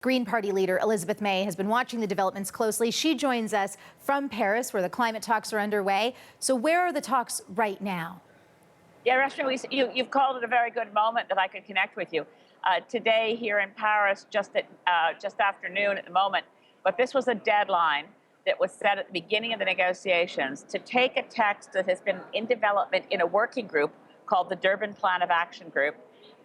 Green Party leader Elizabeth May has been watching the developments closely. She joins us from Paris, where the climate talks are underway. So where are the talks right now? Yeah, Reshma, you've called it a very good moment that I could connect with you. Today here in Paris, just afternoon at the moment, but this was a deadline that was set at the beginning of the negotiations to take a text that has been in development in a working group called the Durban Plan of Action Group.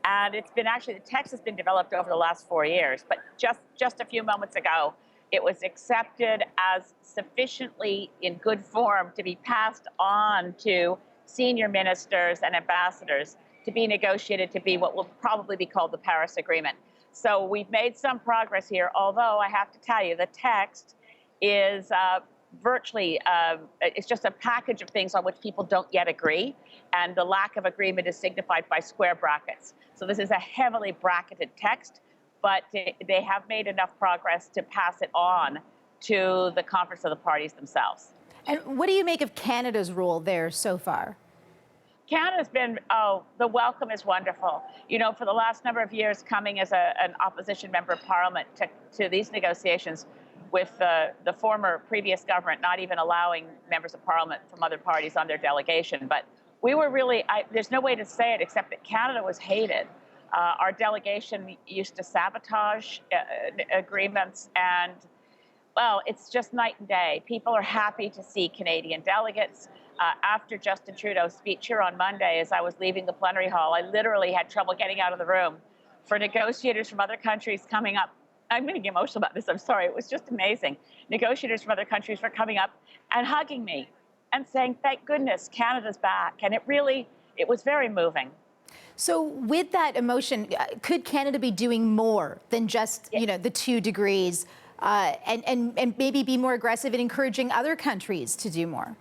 And it's been the text has been developed over the last 4 years, but just a few moments ago, it was accepted as sufficiently in good form to be passed on to senior ministers and ambassadors to be negotiated to be what will probably be called the Paris Agreement. So we've made some progress here, although I have to tell you, the text is virtually, it's just a package of things on which people don't yet agree, and the lack of agreement is signified by square brackets. So this is a heavily bracketed text, but they have made enough progress to pass it on to the Conference of the Parties themselves. And what do you make of Canada's role there so far? Canada's been, the welcome is wonderful. You know, for the last number of years, coming as an opposition member of parliament to these negotiations with the former previous government not even allowing members of parliament from other parties on their delegation. But we were really, there's no way to say it except that Canada was hated. Our delegation used to sabotage agreements, and well, it's just night and day. People are happy to see Canadian delegates. After Justin Trudeau's speech here on Monday, as I was leaving the plenary hall, I literally had trouble getting out of the room for negotiators from other countries coming up. I'm going to get emotional about this. I'm sorry. It was just amazing. Negotiators from other countries were coming up and hugging me and saying, thank goodness, Canada's back. And it was very moving. So with that emotion, could Canada be doing more than just, the 2 degrees and maybe be more aggressive in encouraging other countries to do more?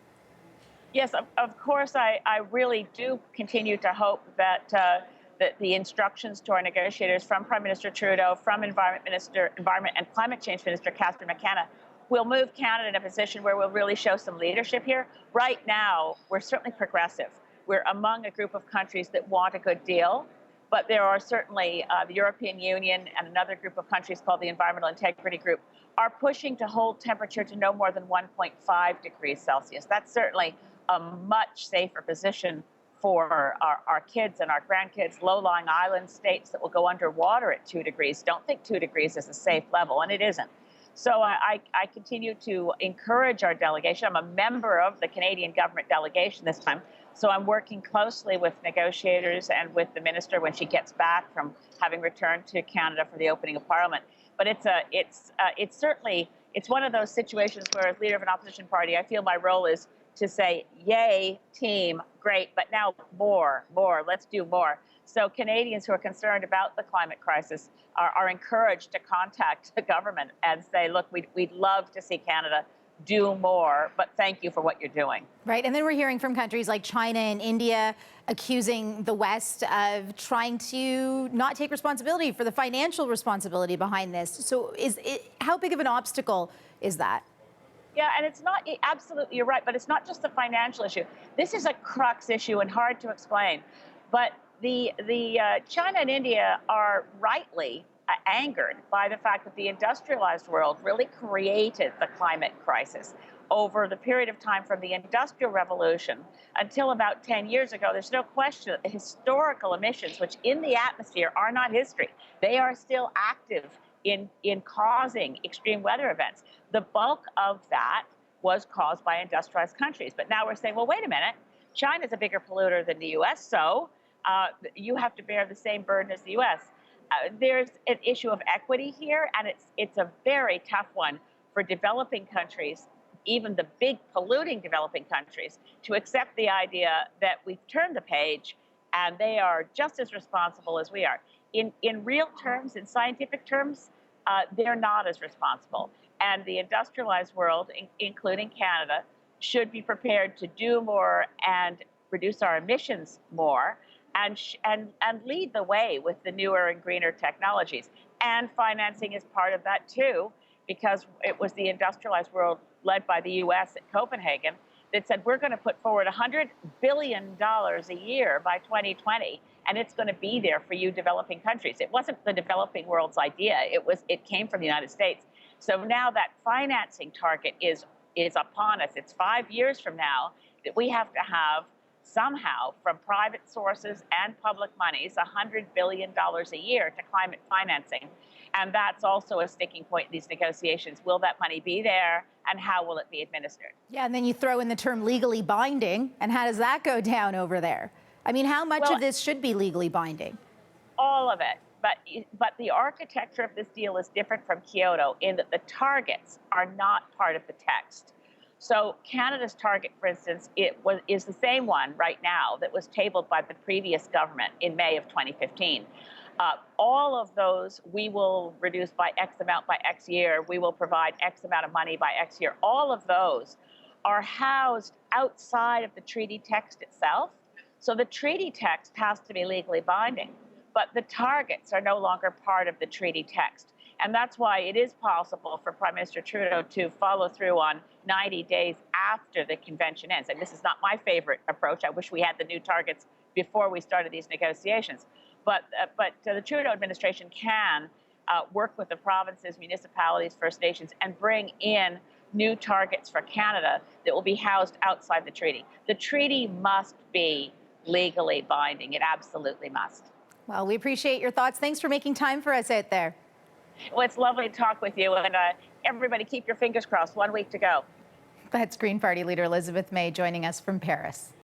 Yes, of course, I really do continue to hope that that the instructions to our negotiators from Prime Minister Trudeau, from Environment and Climate Change Minister Catherine McKenna, will move Canada in a position where we'll really show some leadership here. Right now, we're certainly progressive. We're among a group of countries that want a good deal, but there are certainly the European Union and another group of countries called the Environmental Integrity Group are pushing to hold temperature to no more than 1.5 degrees Celsius. That's certainly a much safer position for our kids and our grandkids. Low-lying island states that will go underwater at 2 degrees don't think 2 degrees is a safe level, and it isn't. So I continue to encourage our delegation. I'm a member of the Canadian government delegation this time, so I'm working closely with negotiators and with the minister when she gets back from having returned to Canada for the opening of Parliament. But it's certainly one of those situations where, as leader of an opposition party, I feel my role is to say, yay, team, great, but now more, let's do more. So Canadians who are concerned about the climate crisis are encouraged to contact the government and say, look, we'd love to see Canada do more, but thank you for what you're doing. Right, and then we're hearing from countries like China and India accusing the West of trying to not take responsibility for the financial responsibility behind this. So how big of an obstacle is that? Yeah, and it's not, absolutely, you're right, but it's not just a financial issue. This is a crux issue and hard to explain. But the China and India are rightly angered by the fact that the industrialized world really created the climate crisis. Over the period of time from the Industrial Revolution until about 10 years ago, there's no question that the historical emissions, which in the atmosphere are not history, they are still active in causing extreme weather events. The bulk of that was caused by industrialized countries. But now we're saying, well, wait a minute, China's a bigger polluter than the U.S., so you have to bear the same burden as the U.S. There's an issue of equity here, and it's a very tough one for developing countries, even the big polluting developing countries, to accept the idea that we've turned the page and they are just as responsible as we are. In real terms, in scientific terms, they're not as responsible. And the industrialized world, including Canada, should be prepared to do more and reduce our emissions more and lead the way with the newer and greener technologies. And financing is part of that too, because it was the industrialized world led by the US at Copenhagen that said, we're going to put forward $100 billion a year by 2020 and it's going to be there for you developing countries. It wasn't the developing world's idea. It came from the United States. So now that financing target is upon us. It's 5 years from now that we have to have somehow from private sources and public monies $100 billion a year to climate financing. And that's also a sticking point in these negotiations. Will that money be there, and how will it be administered? Yeah, and then you throw in the term legally binding, and how does that go down over there? I mean, how much of this should be legally binding? All of it. But the architecture of this deal is different from Kyoto in that the targets are not part of the text. So Canada's target, for instance, is the same one right now that was tabled by the previous government in May of 2015. All of those we will reduce by X amount by X year. We will provide X amount of money by X year. All of those are housed outside of the treaty text itself. So the treaty text has to be legally binding, but the targets are no longer part of the treaty text. And that's why it is possible for Prime Minister Trudeau to follow through on 90 days after the convention ends. And this is not my favorite approach. I wish we had the new targets before we started these negotiations. But the Trudeau administration can work with the provinces, municipalities, First Nations, and bring in new targets for Canada that will be housed outside the treaty. The treaty must be legally binding. It absolutely must. Well, we appreciate your thoughts. Thanks for making time for us out there. Well, it's lovely to talk with you, and everybody keep your fingers crossed. 1 week to go. That's Green Party leader Elizabeth May joining us from Paris.